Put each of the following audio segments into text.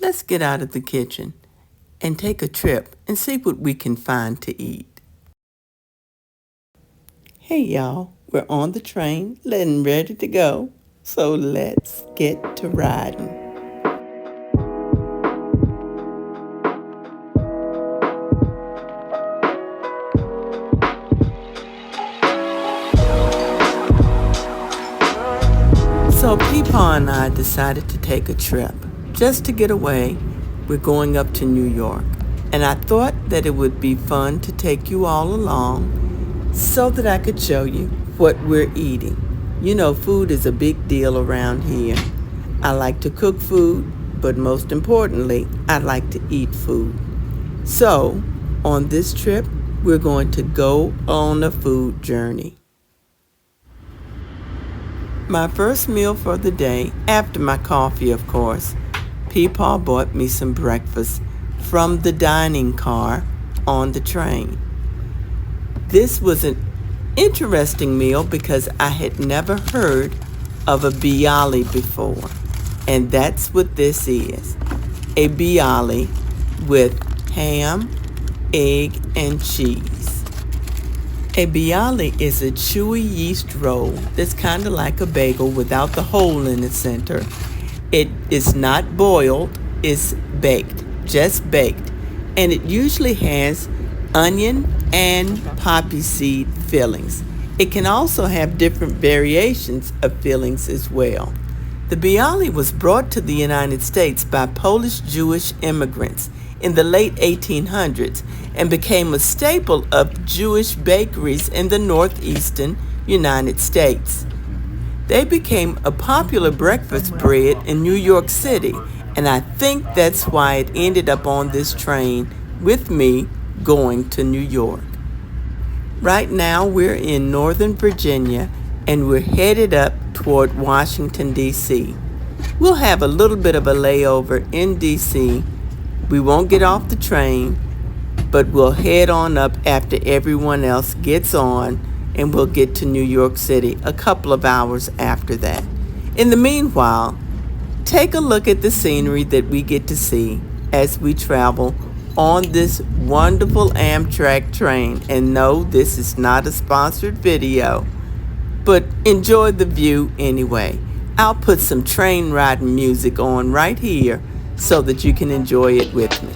let's get out of the kitchen and take a trip and see what we can find to eat. Hey y'all, we're on the train, and ready to go. So let's get to riding. So Pepaw and I decided to take a trip. Just to get away, we're going up to New York. And I thought that it would be fun to take you all along so that I could show you what we're eating. You know, food is a big deal around here. I like to cook food, but most importantly, I like to eat food. So, on this trip, we're going to go on a food journey. My first meal for the day, after my coffee of course, Pepaw bought me some breakfast from the dining car on the train. This was an interesting meal because I had never heard of a bialy before, and that's what this is. A bialy with ham, egg, and cheese. A bialy is a chewy yeast roll that's kind of like a bagel without the hole in the center. It is not boiled, it's baked, just baked, and it usually has onion and poppy seed fillings. It can also have different variations of fillings as well. The bialy was brought to the United States by Polish Jewish immigrants in the late 1800s and became a staple of Jewish bakeries in the northeastern United States. They became a popular breakfast bread in New York City, and I think that's why it ended up on this train with me going to New York. Right now we're in Northern Virginia and we're headed up toward Washington, D.C. We'll have a little bit of a layover in D.C. We won't get off the train, but we'll head on up after everyone else gets on, and we'll get to New York City a couple of hours after that. In the meanwhile, take a look at the scenery that we get to see as we travel on this wonderful Amtrak train. And no, this is not a sponsored video, but enjoy the view anyway. I'll put some train riding music on right here so that you can enjoy it with me.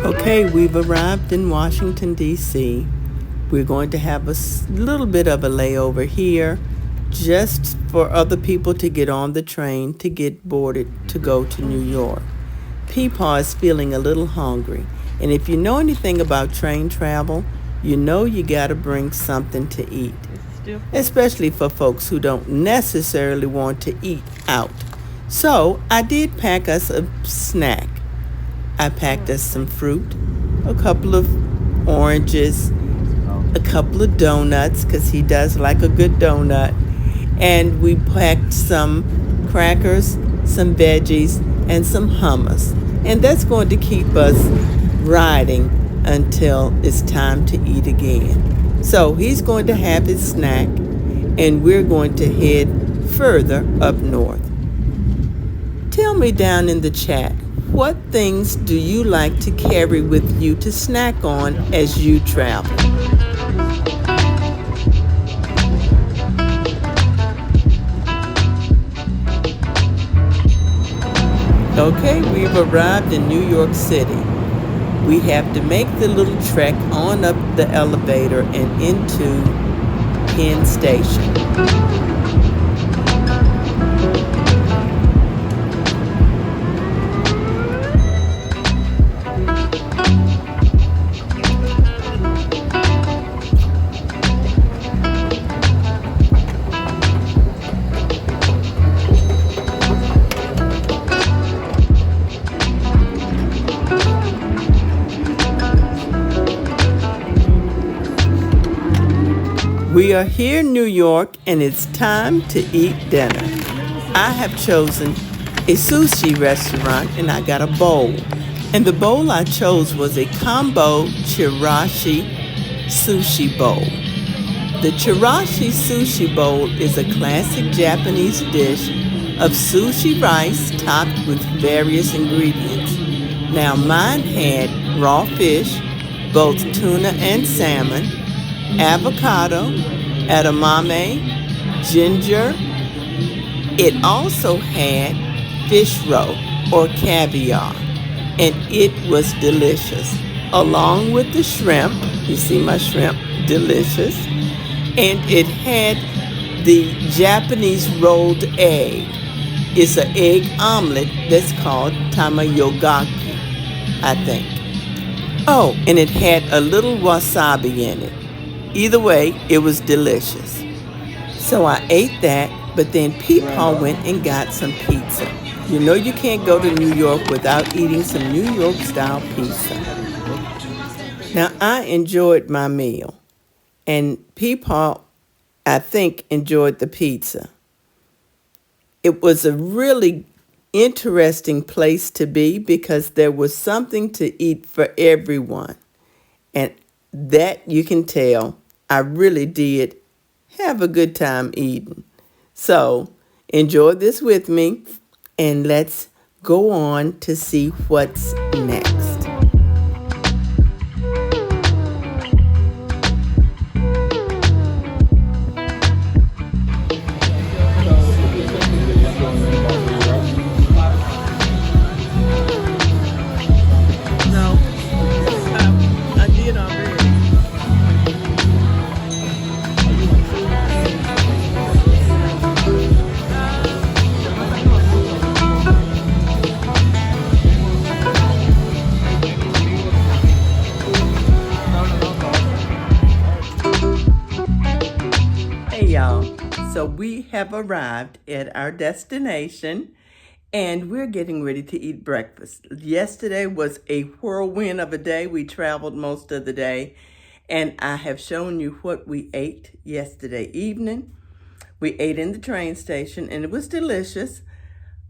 Okay, we've arrived in Washington, D.C. We're going to have a little bit of a layover here just for other people to get on the train to get boarded to go to New York. Pepaw is feeling a little hungry, and if you know anything about train travel, you know you gotta bring something to eat, especially for folks who don't necessarily want to eat out. So I did pack us a snack. I packed us some fruit, a couple of oranges, a couple of donuts, because he does like a good donut, and we packed some crackers, some veggies, and some hummus. And that's going to keep us riding until it's time to eat again. So he's going to have his snack, and we're going to head further up north. Tell me down in the chat, what things do you like to carry with you to snack on as you travel? Okay, we've arrived in New York City. We have to make the little trek on up the elevator and into Penn Station. We are here in New York, and it's time to eat dinner. I have chosen a sushi restaurant, and I got a bowl. And the bowl I chose was a combo chirashi sushi bowl. The chirashi sushi bowl is a classic Japanese dish of sushi rice topped with various ingredients. Now mine had raw fish, both tuna and salmon, avocado, edamame, ginger. It also had fish roe or caviar, and it was delicious. Along with the shrimp, you see my shrimp, delicious. And it had the Japanese rolled egg. It's an egg omelet that's called tamayogaki, I think. Oh, and it had a little wasabi in it. Either way, it was delicious. So I ate that, but then Pepaw went and got some pizza. You know you can't go to New York without eating some New York style pizza. Now I enjoyed my meal, and Pepaw, I think, enjoyed the pizza. It was a really interesting place to be because there was something to eat for everyone. And that you can tell, I really did have a good time eating. So enjoy this with me, and let's go on to see what's next. No, I did already. Hey y'all, so we have arrived at our destination, and we're getting ready to eat breakfast. Yesterday was a whirlwind of a day. We traveled most of the day, and I have shown you what we ate yesterday evening. We ate in the train station, and it was delicious.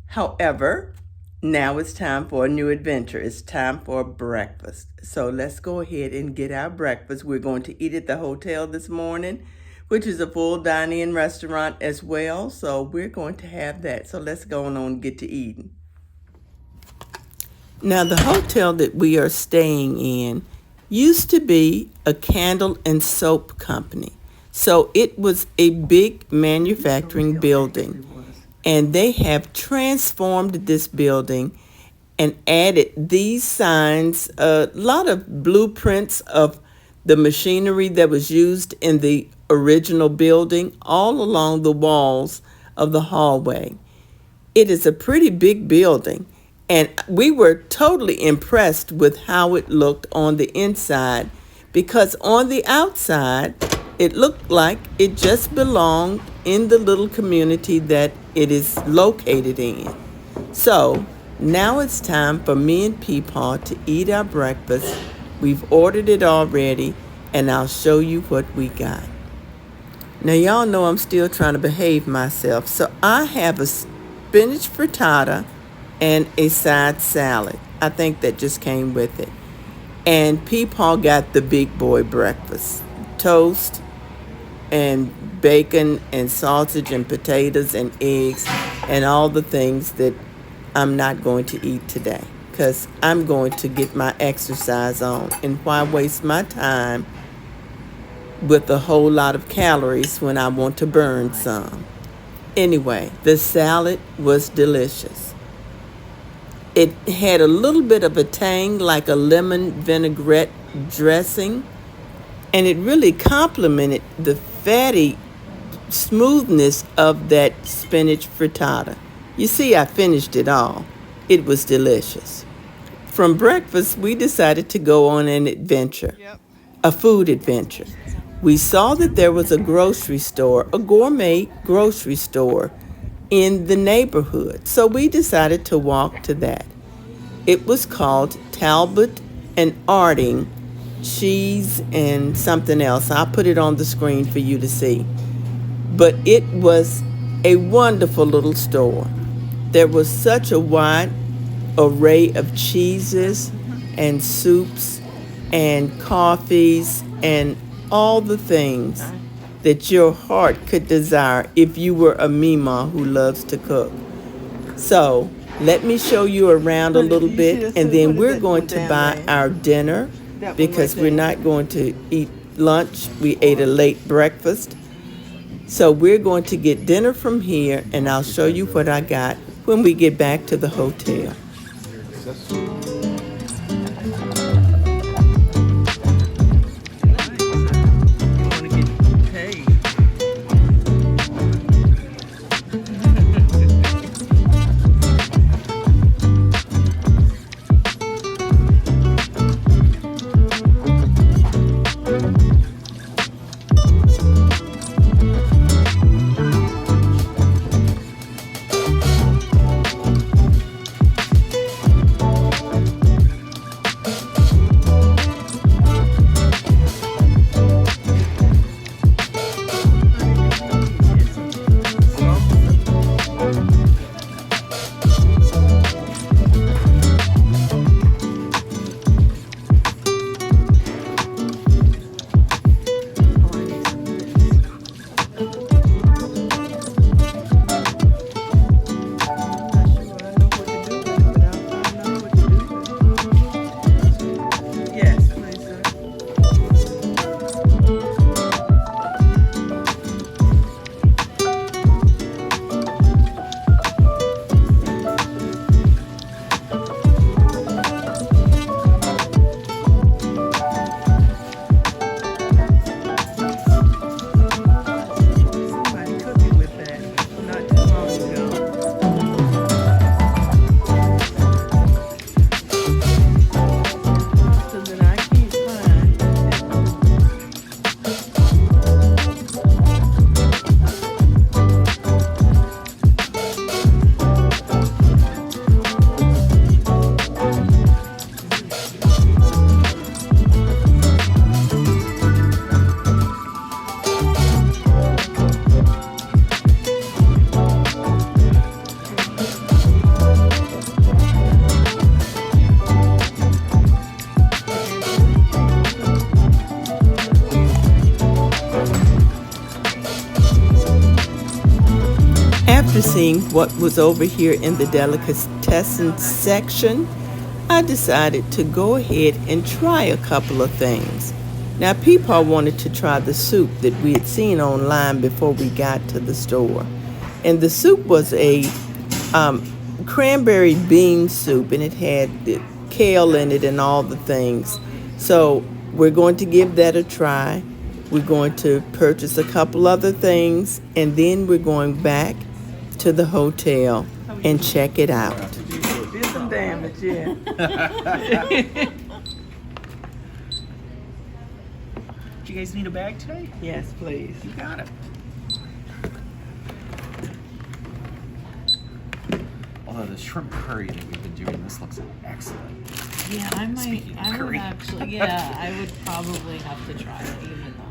However, now it's time for a new adventure. It's time for breakfast. So let's go ahead and get our breakfast. We're going to eat at the hotel this morning, which is a full dine-in restaurant as well. So we're going to have that. So let's go on and get to eating. Now, the hotel that we are staying in used to be a candle and soap company. So it was a big manufacturing building. And they have transformed this building and added these signs, a lot of blueprints of the machinery that was used in the original building all along the walls of the hallway. It is a pretty big building, and we were totally impressed with how it looked on the inside, because on the outside, it looked like it just belonged in the little community that it is located in. So now it's time for me and Pepaw to eat our breakfast. We've ordered it already, and I'll show you what we got. Now y'all know I'm still trying to behave myself, so I have a spinach frittata and a side salad. I think that just came with it. And Pepaw got the big boy breakfast. Toast and bacon and sausage and potatoes and eggs and all the things that I'm not going to eat today because I'm going to get my exercise on. And why waste my time with a whole lot of calories when I want to burn some? Anyway, the salad was delicious. It had a little bit of a tang like a lemon vinaigrette dressing, and it really complemented the fatty smoothness of that spinach frittata. You see, I finished it all. It was delicious. From breakfast, we decided to go on an adventure, a food adventure. We saw that there was a grocery store, a gourmet grocery store in the neighborhood, so we decided to walk to that. It was called Talbot and Arding Cheese and something else. I'll put it on the screen for you to see. But it was a wonderful little store. There was such a wide array of cheeses and soups and coffees and all the things that your heart could desire if you were a Memaw who loves to cook. So let me show you around a little bit, and then we're going to buy our dinner because we're not going to eat lunch. We ate a late breakfast. So we're going to get dinner from here, and I'll show you what I got when we get back to the hotel. After seeing what was over here in the delicatessen section, I decided to go ahead and try a couple of things. Now, Pepaw wanted to try the soup that we had seen online before we got to the store. And the soup was a cranberry bean soup, and it had kale in it and all the things. So we're going to give that a try. We're going to purchase a couple other things, and then we're going back to the hotel and check it out. Did some damage, yeah. Do you guys need a bag today? Yes, please. You got it. Although the shrimp curry that we've been doing, this looks excellent. Yeah, I Speaking of would curry. actually, I would probably have to try it even though.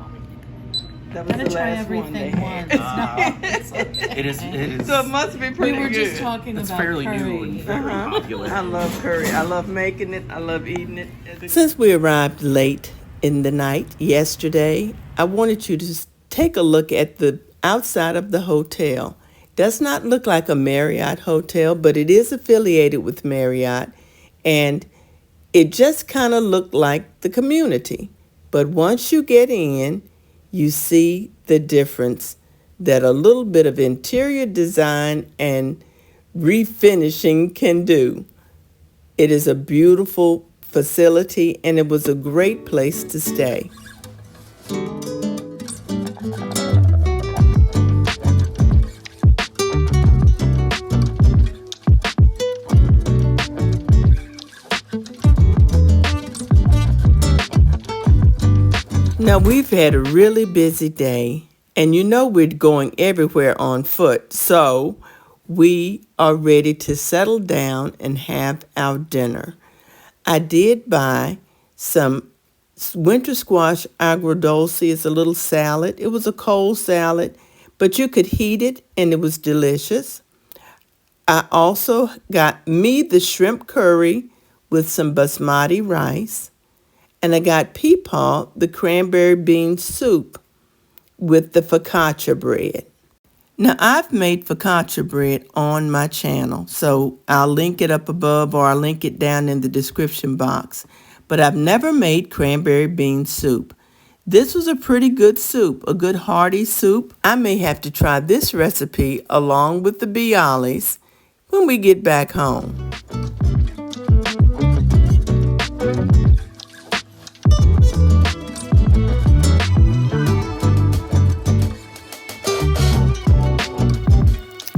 That was I'm the gonna try last one they everything had. once. No, it's okay. It is. So it must be We pretty were good. just talking It's about fairly curry. new and very popular. I love curry. I love making it. I love eating it. Since we arrived late in the night yesterday, I wanted you to take a look at the outside of the hotel. Does not look like a Marriott hotel, but it is affiliated with Marriott, and it just kind of looked like the community. But once you get in, you see the difference that a little bit of interior design and refinishing can do. It is a beautiful facility, and it was a great place to stay. Now, we've had a really busy day, and you know we're going everywhere on foot, so we are ready to settle down and have our dinner. I did buy some winter squash agrodolce. It's a little salad. It was a cold salad, but you could heat it, and it was delicious. I also got me the shrimp curry with some basmati rice. And I got Pepaw, the cranberry bean soup with the focaccia bread. Now, I've made focaccia bread on my channel, so I'll link it up above or I'll link it down in the description box. But I've never made cranberry bean soup. This was a pretty good soup, a good hearty soup. I may have to try this recipe along with the bialys when we get back home.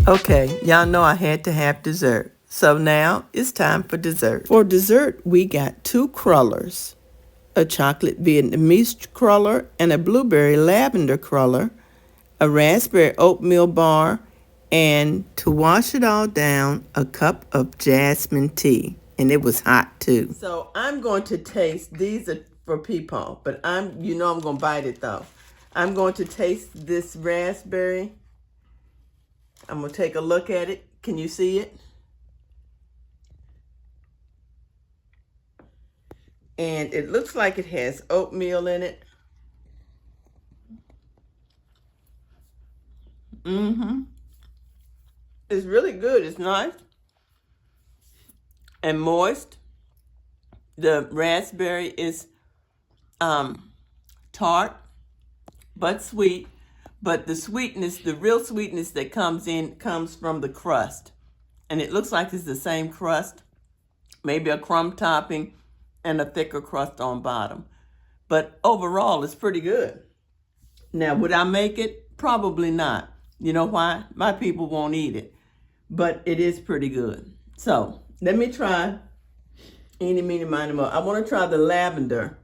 Okay, y'all know I had to have dessert. So now it's time for dessert. For dessert, we got 2 crullers, a chocolate Vietnamese cruller and a blueberry lavender cruller, a raspberry oatmeal bar, and to wash it all down, a cup of jasmine tea. And it was hot too. So I'm going to taste, these are for Pepaw, but I'm going to bite it though. I'm going to taste this raspberry. I'm going to take a look at it. Can you see it? And it looks like it has oatmeal in it. It's really good. It's nice and moist. The raspberry is tart but sweet. But the sweetness, the real sweetness that comes from the crust. And it looks like it's the same crust, maybe a crumb topping and a thicker crust on bottom. But overall, it's pretty good. Now, would I make it? Probably not. You know why? My people won't eat it. But it is pretty good. So, let me try eeny, meeny, miny, moe. I want to try the lavender,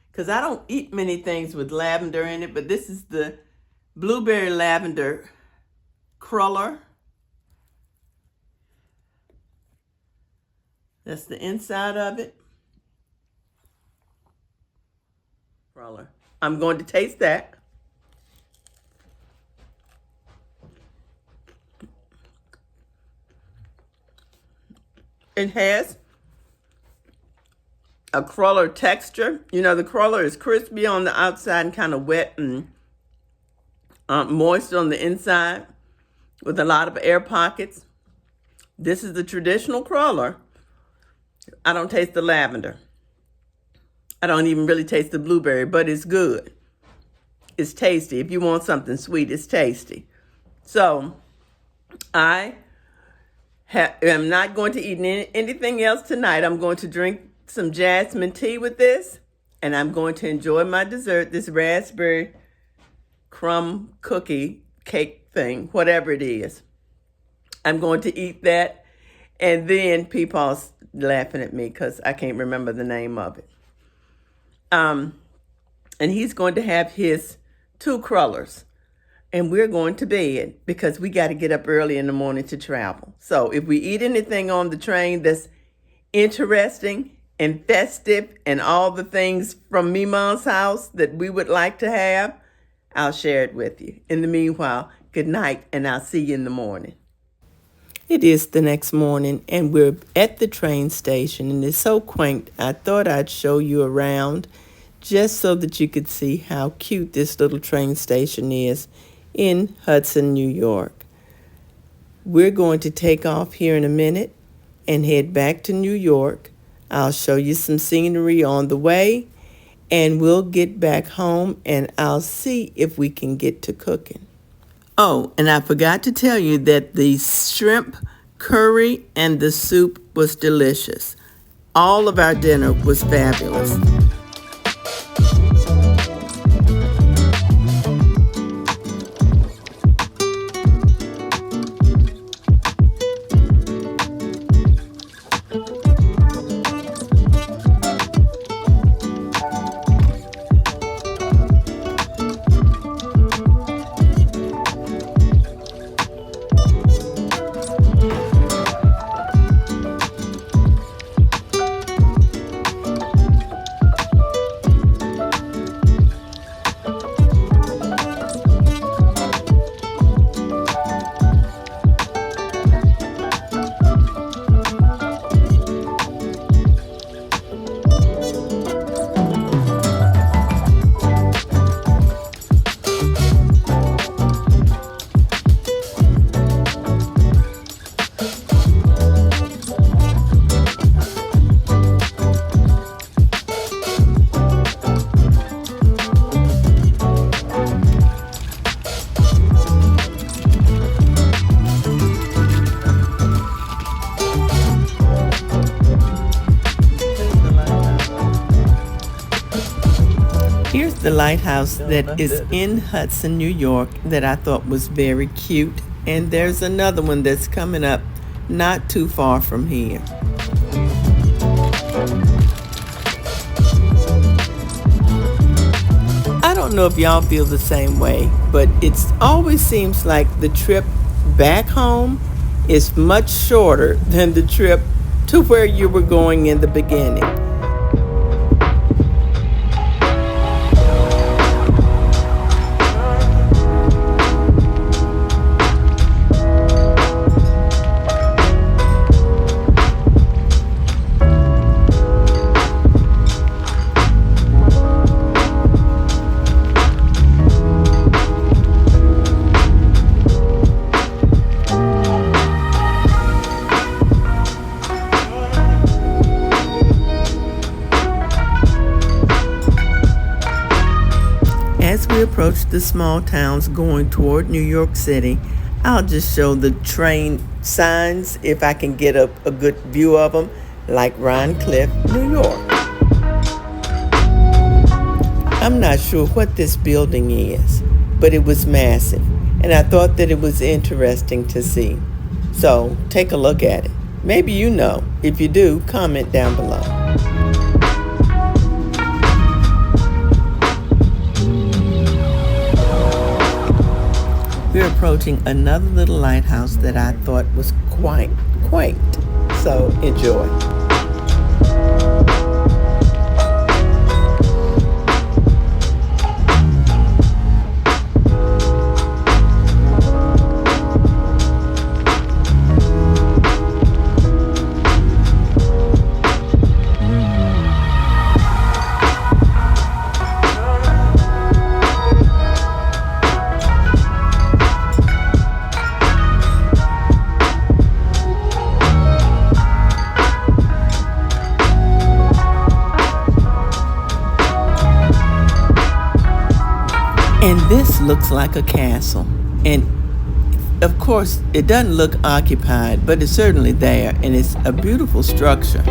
because I don't eat many things with lavender in it, but this is the blueberry lavender cruller. That's the inside of it. Cruller. I'm going to taste that. It has a cruller texture. You know, the cruller is crispy on the outside and kind of wet and moist on the inside with a lot of air pockets. This is the traditional cruller. I don't taste the lavender. I don't even really taste the blueberry, but it's good. It's tasty. If you want something sweet, it's tasty. So I am not going to eat anything else tonight. I'm going to drink some jasmine tea with this, and I'm going to enjoy my dessert, this raspberry crumb cookie cake thing, whatever it is. I'm going to eat that, and then Peepaw's laughing at me because I can't remember the name of it. And he's going to have his 2 crullers, and we're going to bed because we got to get up early in the morning to travel. So if we eat anything on the train that's interesting and festive and all the things from Memaw's house that we would like to have, I'll share it with you. In the meanwhile, good night, and I'll see you in the morning. It is the next morning, and we're at the train station, and it's so quaint. I thought I'd show you around just so that you could see how cute this little train station is in Hudson, New York. We're going to take off here in a minute and head back to New York. I'll show you some scenery on the way, and we'll get back home, and I'll see if we can get to cooking. Oh, and I forgot to tell you that the shrimp curry and the soup was delicious. All of our dinner was fabulous. Here's the lighthouse that is in Hudson, New York, that I thought was very cute. And there's another one that's coming up not too far from here. I don't know if y'all feel the same way, but it always seems like the trip back home is much shorter than the trip to where you were going in the beginning. As we approach the small towns going toward New York City, I'll just show the train signs if I can get a good view of them, like Rhine Cliff, New York. I'm not sure what this building is, but it was massive, and I thought that it was interesting to see. So take a look at it. Maybe you know. If you do, comment down below. We're approaching another little lighthouse that I thought was quite quaint. So enjoy. And this looks like a castle. And of course, it doesn't look occupied, but it's certainly there, and it's a beautiful structure.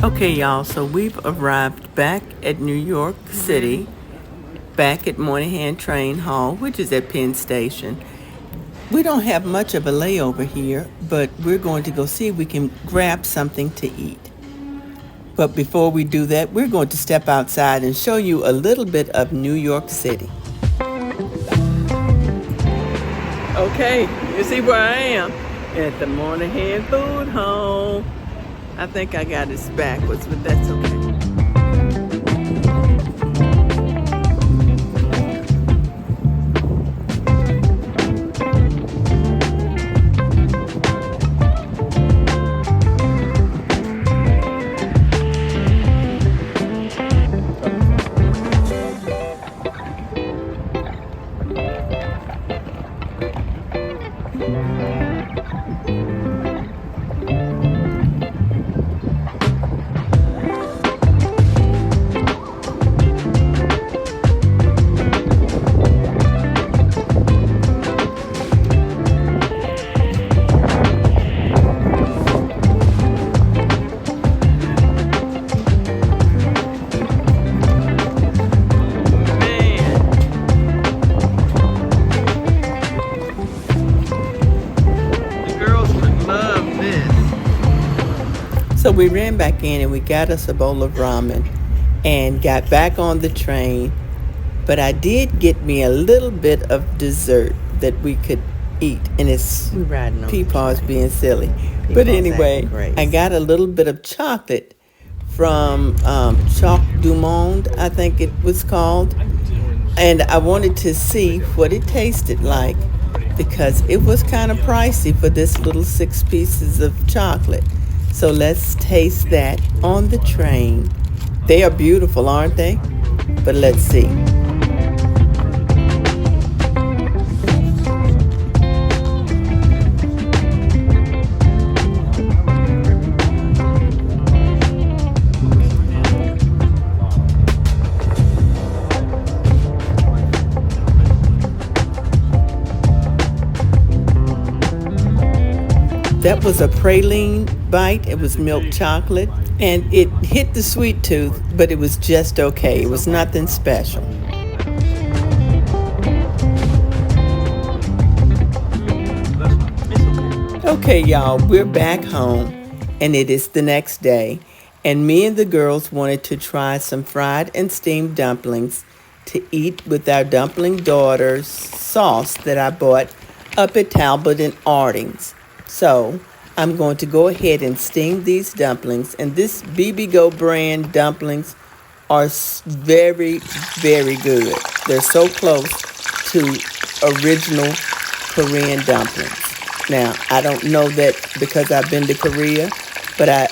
Okay, y'all, so we've arrived back at New York City, back at Moynihan Train Hall, which is at Penn Station. We don't have much of a layover here, but we're going to go see if we can grab something to eat. But before we do that, we're going to step outside and show you a little bit of New York City. Okay, you see where I am? At the Moynihan Food Hall. I think I got this backwards, but that's okay. So we ran back in and we got us a bowl of ramen and got back on the train. But I did get me a little bit of dessert that we could eat. And it's Peepaw's being silly. But anyway, I got a little bit of chocolate from Choc du Monde, I think it was called. And I wanted to see what it tasted like because it was kind of pricey for this little 6 pieces of chocolate. So let's taste that on the train. They are beautiful, aren't they? But let's see. That was a praline bite. It was milk chocolate, and it hit the sweet tooth, but it was just okay. It was nothing special. Okay, y'all, we're back home, and it is the next day, and me and the girls wanted to try some fried and steamed dumplings to eat with our dumpling daughter's sauce that I bought up at Talbot and Arding's. So I'm going to go ahead and steam these dumplings. And this BB-Go brand dumplings are very, very good. They're so close to original Korean dumplings. Now, I don't know that because I've been to Korea, but I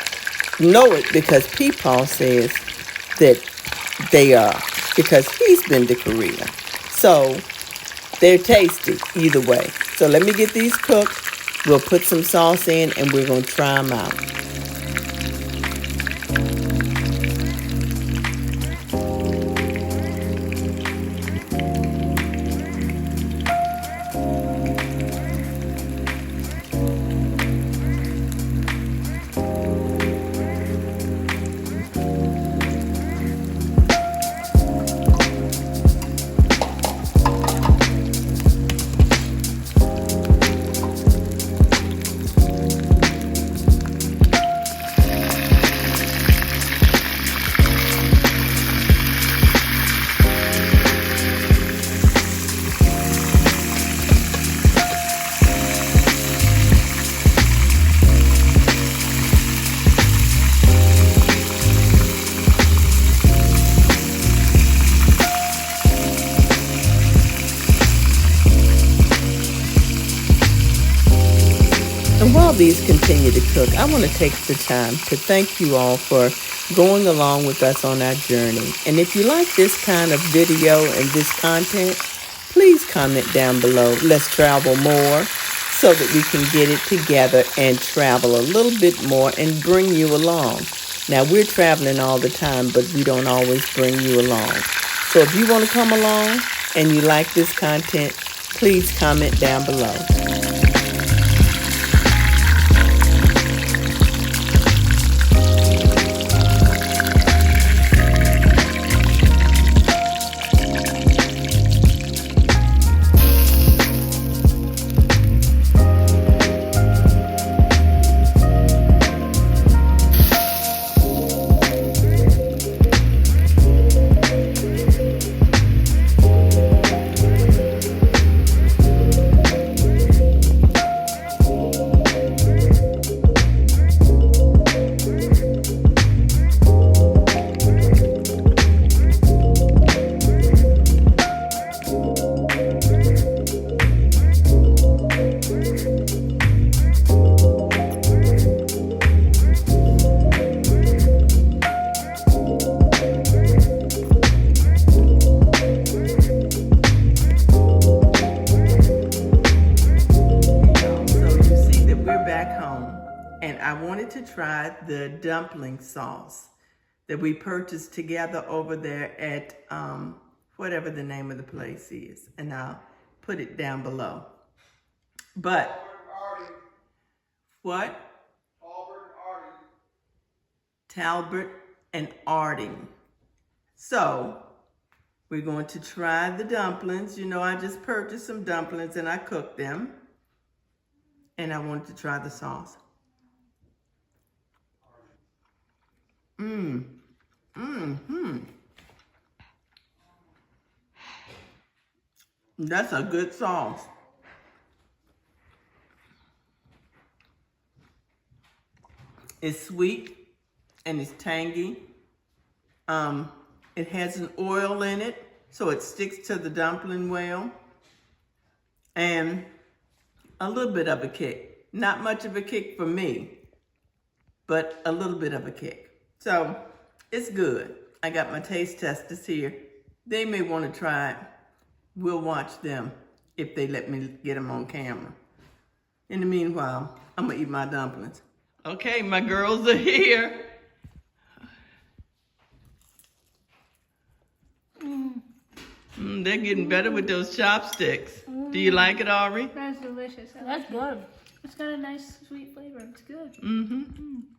know it because Pepaw says that they are, because he's been to Korea. So they're tasty either way. So let me get these cooked. We'll put some sauce in and we're going to try them out. And while these continue to cook, I want to take the time to thank you all for going along with us on our journey. And if you like this kind of video and this content, please comment down below. Let's travel more so that we can get it together and travel a little bit more and bring you along. Now, we're traveling all the time, but we don't always bring you along. So if you want to come along and you like this content, please comment down below. try the dumpling sauce that we purchased together over there at whatever the name of the place is. And I'll put it down below. But, what? Talbert and Arding. So, we're going to try the dumplings. You know, I just purchased some dumplings and I cooked them. And I wanted to try the sauce. That's a good sauce. It's sweet and it's tangy. It has an oil in it, so it sticks to the dumpling well. And a little bit of a kick. Not much of a kick for me, but a little bit of a kick. So it's good. I got my taste testers here. They may want to try it. We'll watch them if they let me get them on camera. In the meanwhile, I'm gonna eat my dumplings. Okay, my girls are here. They're getting better with those chopsticks. Do you like it, Aubrey? That's delicious. That's good. It's got a nice sweet flavor. It's good.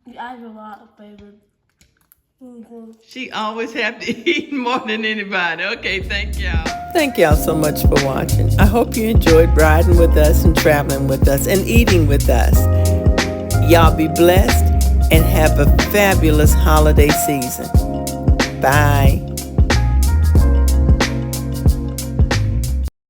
It adds a lot of flavor. She always have to eat more than anybody. Okay, thank y'all. Thank y'all so much for watching. I hope you enjoyed riding with us and traveling with us and eating with us. Y'all be blessed and have a fabulous holiday season. Bye.